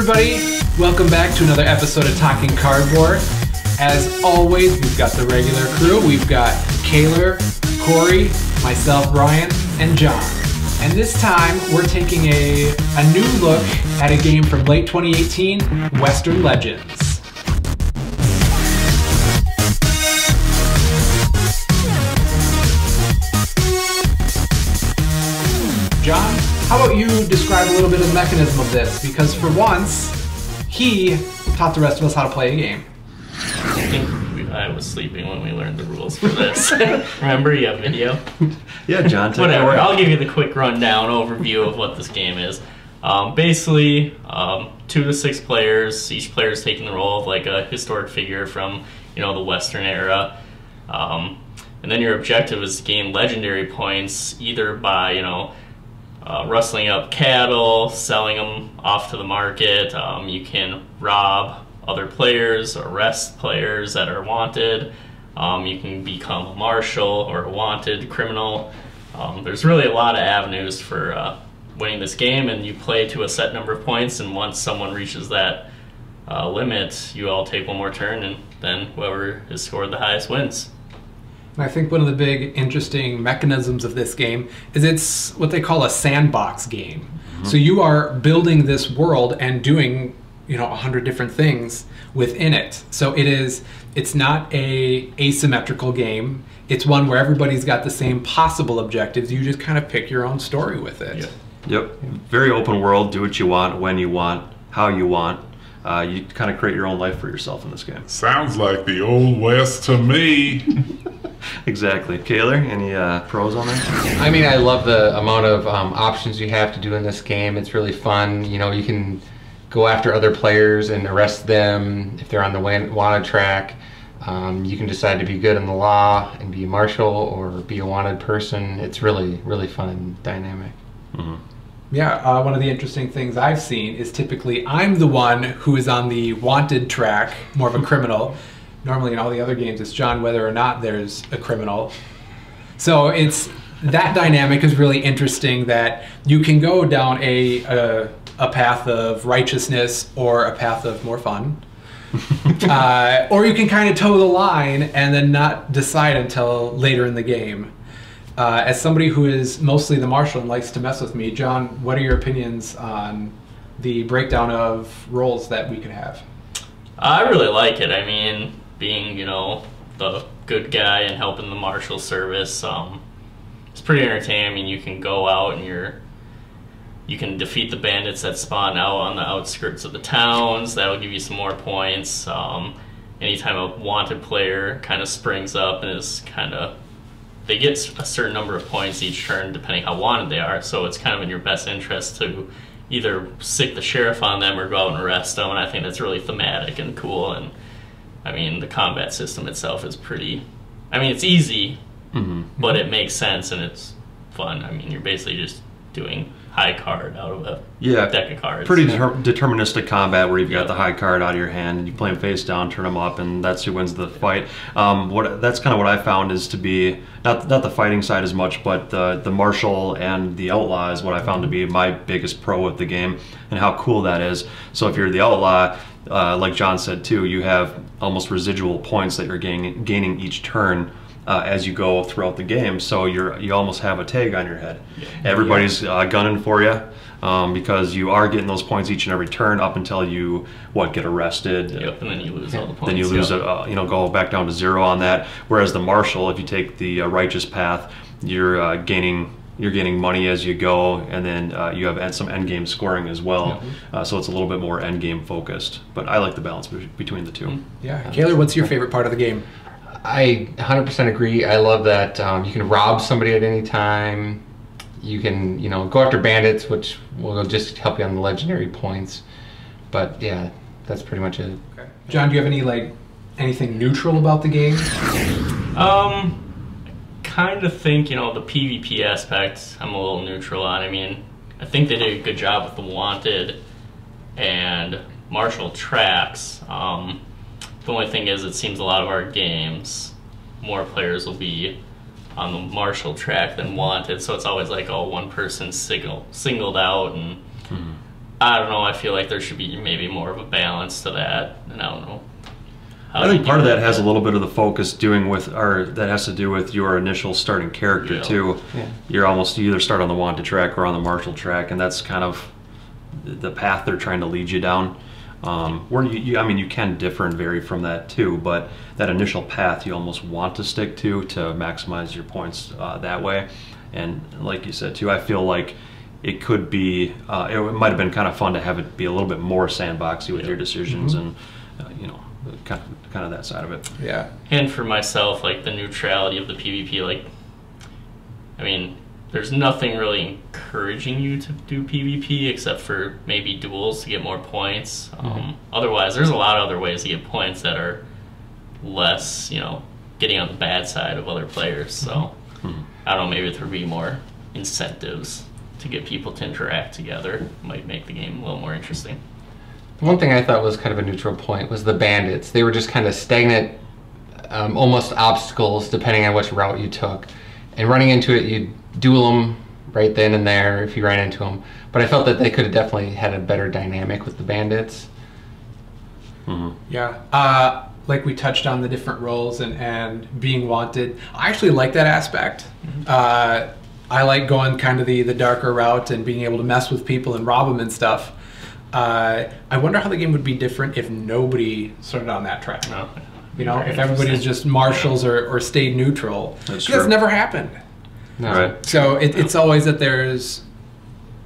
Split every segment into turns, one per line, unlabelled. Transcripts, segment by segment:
everybody, welcome back to another episode of Talking Cardboard. As always, we've got the regular crew. We've got Kaylor, Corey, myself, Ryan, and John. And this time, we're taking a new look at a game from late 2018, Western Legends. John, how about you describe a little bit of the mechanism of this? Because for once, he taught the rest of us how to play a game.
I think I was sleeping when we learned the rules for this. Remember, you have video?
Yeah, John.
Whatever, I'll give you the quick rundown overview of what this game is. Basically, 2 to 6 players. Each player is taking the role of like a historic figure from, the Western era. And then your objective is to gain legendary points either by, rustling up cattle, selling them off to the market. You can rob other players, arrest players that are wanted. You can become a marshal or a wanted criminal. There's really a lot of avenues for winning this game, and you play to a set number of points, and once someone reaches that limit, you all take one more turn, and then whoever has scored the highest wins.
I think one of the big interesting mechanisms of this game is it's what they call a sandbox game. Mm-hmm. So you are building this world and doing 100 different things within it. So it's not a asymmetrical game. It's one where everybody's got the same possible objectives. You just kind of pick your own story with it.
Yep. Very open world. Do what you want, when you want, how you want. You kind of create your own life for yourself in this game.
Sounds like the Old West to me.
Exactly. Kaylor, any pros on that?
I mean, I love the amount of options you have to do in this game. It's really fun. You can go after other players and arrest them if they're on the wanted track. You can decide to be good in the law and be a marshal or be a wanted person. It's really, really fun and dynamic.
Mm-hmm.
Yeah, one of the interesting things I've seen is typically I'm the one who is on the wanted track, more of a criminal. Normally in all the other games, it's John whether or not there's a criminal. So that dynamic is really interesting, that you can go down a path of righteousness or a path of more fun. Or you can kind of toe the line and then not decide until later in the game. As somebody who is mostly the marshal and likes to mess with me, John, what are your opinions on the breakdown of roles that we can have?
I really like it. I mean, being, the good guy and helping the marshal service, it's pretty entertaining. I mean, you can go out and you can defeat the bandits that spawn out on the outskirts of the towns. That'll give you some more points. Anytime a wanted player kind of springs up and is they get a certain number of points each turn depending how wanted they are, so it's kind of in your best interest to either sick the sheriff on them or go out and arrest them, and I think that's really thematic and cool. And I mean, the combat system itself is it's easy, but it makes sense and it's fun. I mean, you're basically just doing high card out of a deck of cards.
Pretty deterministic combat where you've got the high card out of your hand and you play them face down, turn them up, and that's who wins the fight. That's kind of what I found is to be not the fighting side as much, but the marshal and the outlaw is what I found to be my biggest pro with the game and how cool that is. So if you're the outlaw, like John said too, you have almost residual points that you're gaining each turn as you go throughout the game, so you almost have a tag on your head. Everybody's gunning for you because you are getting those points each and every turn up until you get arrested.
Yep, and then you lose all the points.
Then you lose go back down to 0 on that. Whereas the marshal, if you take the righteous path, you're gaining money as you go, and then you have some end game scoring as well. So it's a little bit more end game focused. But I like the balance between the two.
Yeah, Kaylor, what's your favorite part of the game?
I 100% agree. I love that you can rob somebody at any time. You can, go after bandits, which will just help you on the legendary points. But yeah, that's pretty much it.
Okay. John, do you have anything neutral about the game?
Kind of think, the PvP aspect I'm a little neutral on. I mean, I think they did a good job with the wanted and marshal tracks. The only thing is, it seems a lot of our games, more players will be on the marshal track than wanted, so it's always like one person singled out, and I don't know. I feel like there should be maybe more of a balance to that, and I don't know.
I think part of that has a little bit of the focus that has to do with your initial starting character too.
Yeah.
You either start on the wanted track or on the martial track, and that's kind of the path they're trying to lead you down. Where you can differ and vary from that too, but that initial path you almost want to stick to maximize your points that way. And like you said too, I feel like it could be, it might have been kind of fun to have it be a little bit more sandboxy with your decisions and kind of that side of it.
Yeah.
And for myself, like the neutrality of the PvP, like, I mean, there's nothing really encouraging you to do PvP except for maybe duels to get more points. Otherwise, there's a lot of other ways to get points that are less, getting on the bad side of other players. So, I don't know, maybe there would be more incentives to get people to interact together. Might make the game a little more interesting.
One thing I thought was kind of a neutral point was the bandits. They were just kind of stagnant, almost obstacles depending on which route you took. And running into it, you'd duel them right then and there if you ran into them. But I felt that they could have definitely had a better dynamic with the bandits.
Yeah. Like we touched on the different roles and being wanted. I actually like that aspect. I like going kind of the darker route and being able to mess with people and rob them and stuff. I wonder how the game would be different if nobody started on that track.
No.
If everybody's just marshals or stayed neutral.
That's
That's
true.
never happened.
No.
Right.
So it's always that there's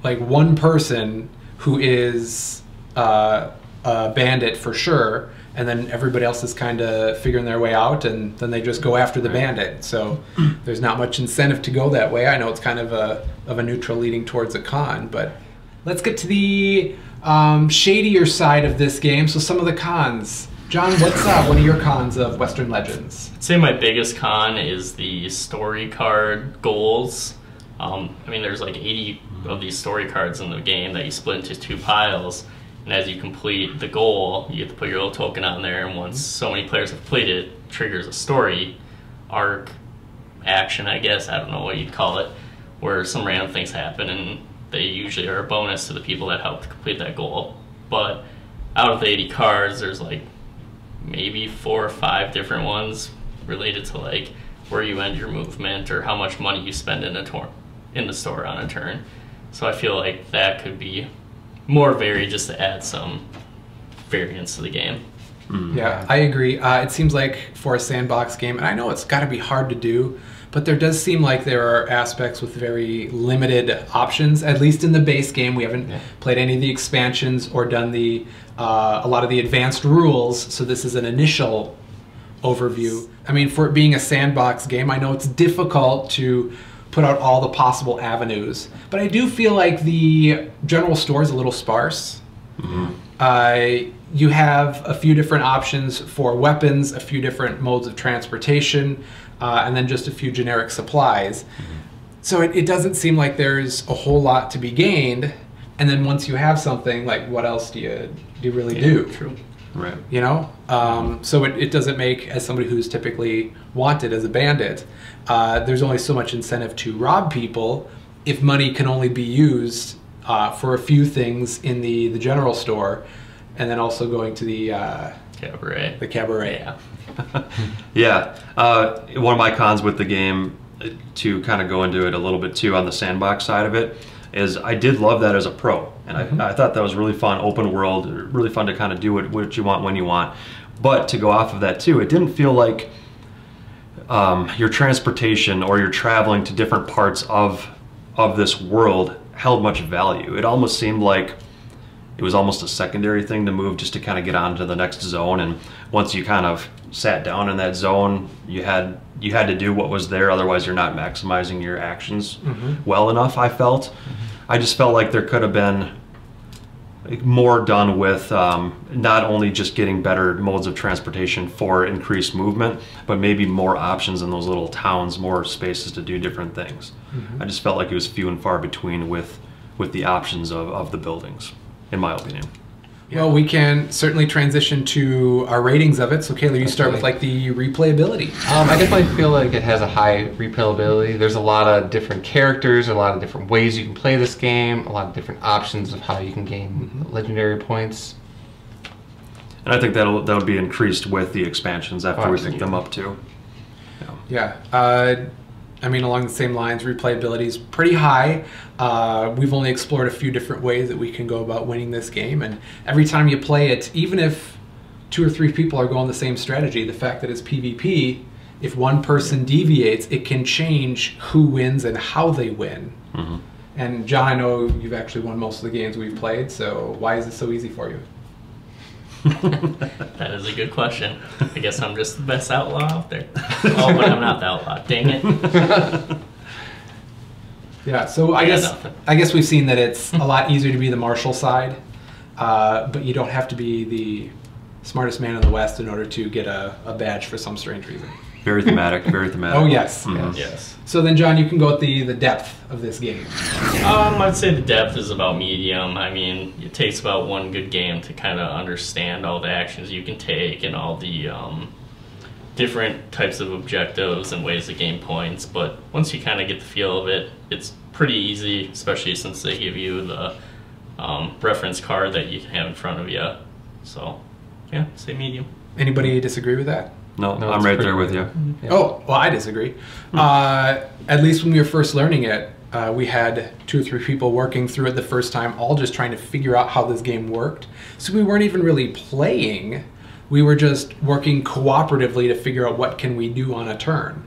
like one person who is a bandit for sure, and then everybody else is kind of figuring their way out, and then they just go after the bandit. So there's not much incentive to go that way. I know it's kind of a neutral leading towards a con, but let's get to the shadier side of this game. So some of the cons. John, what's one of your cons of Western Legends?
I'd say my biggest con is the story card goals. I mean, there's like 80 of these story cards in the game that you split into 2 piles. And as you complete the goal, you have to put your little token on there. And once so many players have played it, it triggers a story arc action, I guess. I don't know what you'd call it, where some random things happen. And they usually are a bonus to the people that helped complete that goal. But out of the 80 cards, there's like maybe 4 or 5 different ones related to like where you end your movement or how much money you spend in the store on a turn. So I feel like that could be more varied just to add some variance to the game.
Yeah, I agree. It seems like for a sandbox game, and I know it's got to be hard to do, but there does seem like there are aspects with very limited options, at least in the base game. We haven't played any of the expansions or done a lot of the advanced rules, so this is an initial overview. I mean, for it being a sandbox game, I know it's difficult to put out all the possible avenues, but I do feel like the general store is a little sparse. You have a few different options for weapons, a few different modes of transportation, and then just a few generic supplies. So it doesn't seem like there's a whole lot to be gained. And then once you have something, like what else do you really do?
True.
Right.
So it doesn't make, as somebody who's typically wanted as a bandit, there's only so much incentive to rob people if money can only be used for a few things in the general store, and then also going to the
Cabaret.
The cabaret.
Yeah. One of my cons with the game, to kind of go into it a little bit too on the sandbox side of it, is I did love that as a pro. And I thought that was really fun, open world, really fun to kind of do what you want when you want. But to go off of that too, it didn't feel like your transportation or your traveling to different parts of this world held much value. It almost seemed like it was almost a secondary thing to move just to kind of get on to the next zone. And once you kind of sat down in that zone, you had to do what was there, otherwise you're not maximizing your actions well enough, I felt. I just felt like there could have been more done with not only just getting better modes of transportation for increased movement, but maybe more options in those little towns, more spaces to do different things. I just felt like it was few and far between with the options of the buildings, in my opinion.
Well, we can certainly transition to our ratings of it. So, Kayla, you start with like the replayability.
I definitely feel like it has a high replayability. There's a lot of different characters, a lot of different ways you can play this game, a lot of different options of how you can gain legendary points.
And I think that'll be increased with the expansions after we pick them up too.
Yeah. I mean, along the same lines, replayability is pretty high. We've only explored a few different ways that we can go about winning this game, and every time you play it, even if 2 or 3 people are going the same strategy, the fact that it's PvP, if one person deviates, it can change who wins and how they win.
Mm-hmm.
And John, I know you've actually won most of the games we've played, so why is it so easy for you?
That is a good question. I guess I'm just the best outlaw out there. Oh, but I'm not the outlaw. Dang it.
Yeah, so I guess we've seen that it's a lot easier to be the martial side, but you don't have to be the smartest man in the West in order to get a badge for some strange reason.
Very thematic, very thematic.
Oh, yes.
Mhm.
Yes.
So then, John, you can go with the depth of this game.
I'd say the depth is about medium. I mean, it takes about one good game to kind of understand all the actions you can take and all the different types of objectives and ways to gain points. But once you kind of get the feel of it, it's pretty easy, especially since they give you the reference card that you can have in front of you. So, yeah, say medium.
Anybody disagree with that?
No,
No,
I'm
it's
right
pretty
there with you.
Yeah.
Oh, well, I disagree. At least when we were first learning it, we had 2 or 3 people working through it the first time, all just trying to figure out how this game worked. So we weren't even really playing. We were just working cooperatively to figure out what can we do on a turn.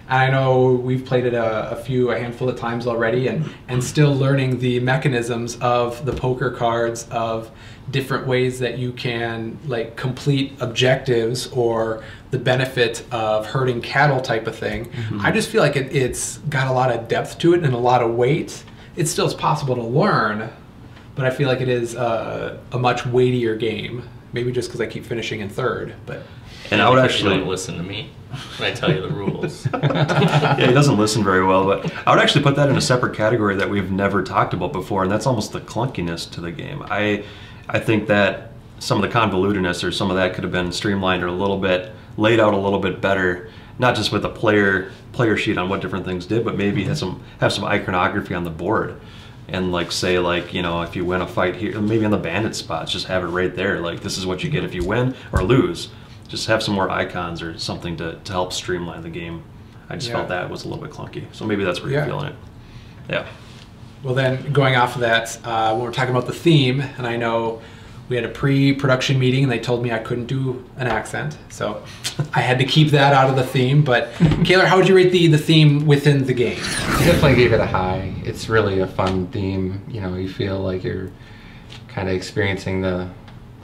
And I know we've played it a handful of times already, and still learning the mechanisms of the poker cards, of different ways that you can like complete objectives or the benefit of herding cattle type of thing. Mm-hmm. I just feel like it's got a lot of depth to it and a lot of weight. It still is possible to learn, but I feel like it is a much weightier game. Maybe just because I keep finishing in third, but.
And I would
Because
actually
you don't listen to me when I tell you the rules.
yeah, he doesn't listen very well, but I would actually put that in a separate category that we've never talked about before, and that's almost the clunkiness to the game. I think that some of the convolutedness or some of that could have been streamlined or a little bit laid out a little bit better, not just with a player sheet on what different things did, but maybe have some iconography on the board. And like say like, you know, if you win a fight here, maybe on the bandit spots, just have it right there. Like this is what you get if you win or lose. Just have some more icons or something to help streamline the game. I just felt that was a little bit clunky. So maybe that's where you're feeling it. Yeah.
Well then, going off of that, when we're talking about the theme, and I know we had a pre-production meeting and they told me I couldn't do an accent, so I had to keep that out of the theme. But Kaylor, how would you rate the theme within the game?
I definitely gave it a high. It's really a fun theme. You know, you feel like you're kind of experiencing the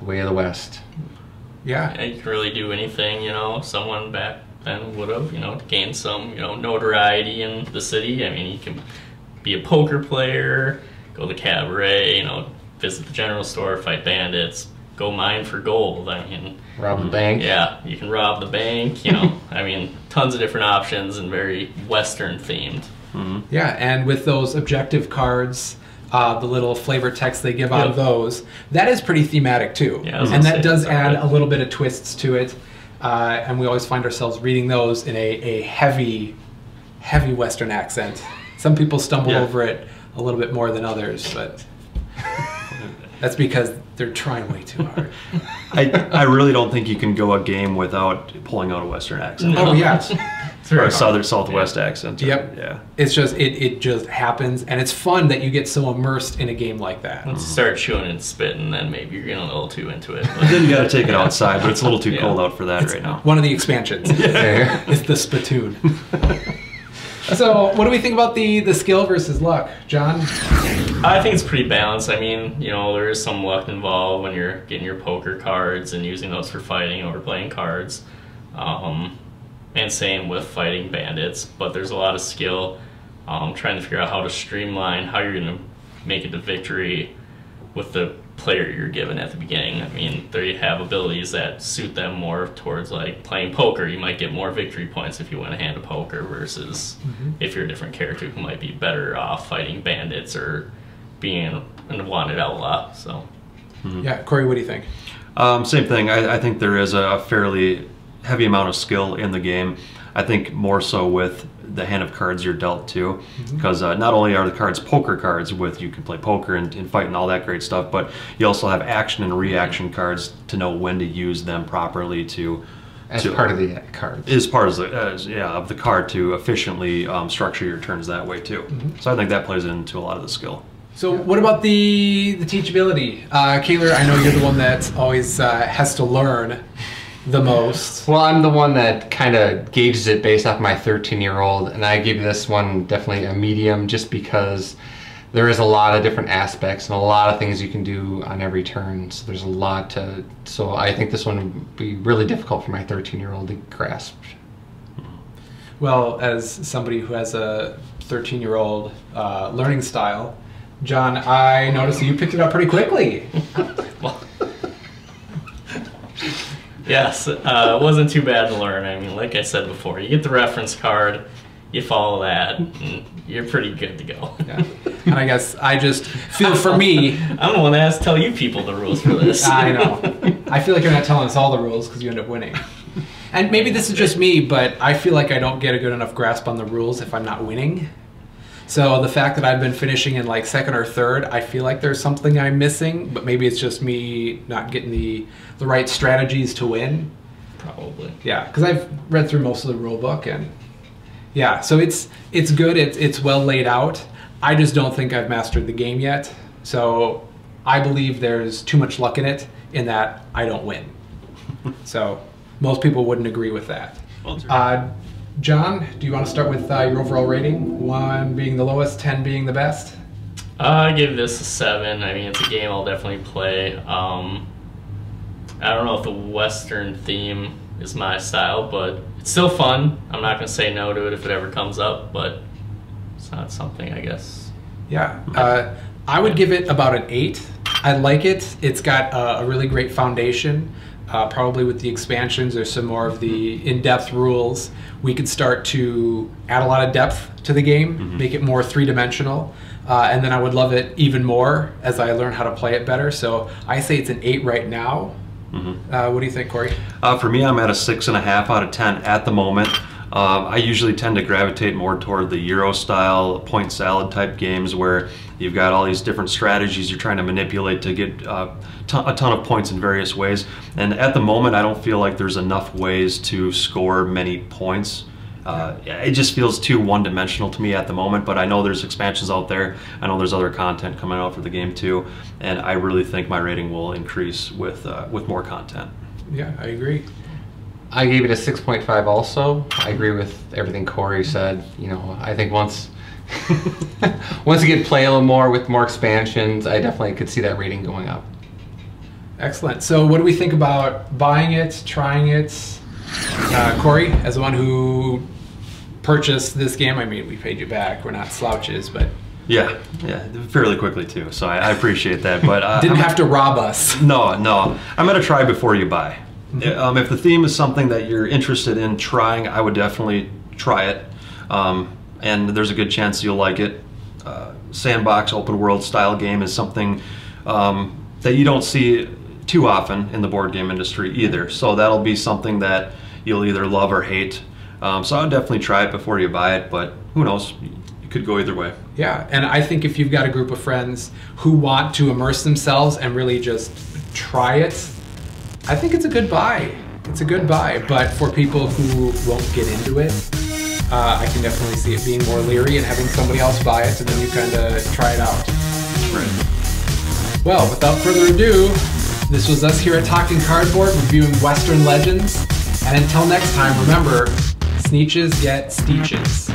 way of the West.
Yeah.
You can really do anything, you know, someone back then would have, you know, to gain some, you know, notoriety in the city. I mean, you can be a poker player, go to the cabaret, you know, visit the general store, fight bandits, go mine for gold. I mean,
Rob the bank.
yeah, you can rob the bank, you know. I mean, tons of different options and very Western themed.
Mm-hmm.
Yeah, and with those objective cards, the little flavor text they give out of those, that is pretty thematic too.
Yeah, I was
and
gonna
that
say,
does
that's
add
good.
a little bit of twists to it. And we always find ourselves reading those in a heavy Western accent. Some people stumble over it a little bit more than others, but that's because they're trying way too hard.
I really don't think you can go a game without pulling out a Western accent.
Oh, yes.
It's very
Or a
hard.
Southwest accent.
Yep.
Yeah.
It's just, it just happens, and it's fun that you get so immersed in a game like that.
Once you start chewing and spitting, then maybe you're getting a little too into it.
Then you got to take it outside, but it's a little too cold out for that right now.
One of the expansions.
Yeah.
It's the spittoon. So, what do we think about the skill versus luck, John?
I think it's pretty balanced. I mean, you know, there is some luck involved when you're getting your poker cards and using those for fighting or playing cards. And same with fighting bandits, but there's a lot of skill trying to figure out how to streamline how you're going to make it to victory with the player you're given at the beginning. I mean, they have abilities that suit them more towards like playing poker. You might get more victory points if you win a hand of poker versus if you're a different character who might be better off fighting bandits or being a wanted outlaw. So
Yeah, Corey, what do you think?
Same thing. I think there is a fairly heavy amount of skill in the game. I think more so with the hand of cards you're dealt to, because not only are the cards poker cards with you can play poker and fight and all that great stuff, but you also have action and reaction cards to know when to use them properly
As part of the card.
Is part of the card to efficiently structure your turns that way too. So I think that plays into a lot of the skill.
So what about the teachability? Kaylor, I know you're the one that always has to learn the most.
Well, I'm the one that kind of gauges it based off my 13-year-old, and I give this one definitely a medium just because there is a lot of different aspects and a lot of things you can do on every turn. So there's a lot to. So I think this one would be really difficult for my 13-year-old to grasp.
Well, as somebody who has a 13-year-old learning style, John, I noticed that you picked it up pretty quickly.
Yes, it wasn't too bad to learn. I mean, like I said before, you get the reference card, you follow that, and you're pretty good to go.
Yeah. And I guess I just feel for me.
I'm the one that has to tell you people the rules for this.
I know. I feel like you're not telling us all the rules because you end up winning. And maybe this is just me, but I feel like I don't get a good enough grasp on the rules if I'm not winning. So the fact that I've been finishing in like second or third, I feel like there's something I'm missing, but maybe it's just me not getting the right strategies to win.
Probably.
Yeah, because I've read through most of the rule book, and yeah, so it's good. It's well laid out. I just don't think I've mastered the game yet. So I believe there's too much luck in it, in that I don't win. So most people wouldn't agree with that. John, do you want to start with your overall rating? 1 being the lowest, 10 being the best?
I give this a 7. I mean, it's a game I'll definitely play. I don't know if the Western theme is my style, but it's still fun. I'm not going to say no to it if it ever comes up, but it's not something, I guess.
Yeah. I would give it about an 8. I like it. It's got a really great foundation. Probably with the expansions or some more of the in-depth rules, we could start to add a lot of depth to the game, make it more three-dimensional, and then I would love it even more as I learn how to play it better. So I say it's an 8 right now. What do you think, Corey?
For me, I'm at a 6.5 out of 10 at the moment. I usually tend to gravitate more toward the Euro-style point salad type games where you've got all these different strategies you're trying to manipulate to get a ton of points in various ways. And at the moment, I don't feel like there's enough ways to score many points. It just feels too one-dimensional to me at the moment, but I know there's expansions out there. I know there's other content coming out for the game too, and I really think my rating will increase with more content.
Yeah, I agree.
I gave it a 6.5 also. I agree with everything Corey said. You know, I think once you get to play a little more with more expansions, I definitely could see that rating going up.
Excellent. So what do we think about buying it, trying it? Corey, as the one who purchased this game, I mean, we paid you back. We're not slouches, but...
Yeah, fairly quickly too, so I appreciate that. But
didn't have to rob us.
No. I'm going to try before you buy. If the theme is something that you're interested in trying, I would definitely try it. And there's a good chance you'll like it. Sandbox open world style game is something that you don't see too often in the board game industry either. So that'll be something that you'll either love or hate. So I would definitely try it before you buy it, but who knows? It could go either way.
Yeah, and I think if you've got a group of friends who want to immerse themselves and really just try it, I think it's a good buy. It's a good buy, but for people who won't get into it, I can definitely see it being more leery and having somebody else buy it and then you kind of try it out.
Right.
Well, without further ado, this was us here at Talking Cardboard reviewing Western Legends. And until next time, remember, Sneetches get Steeches.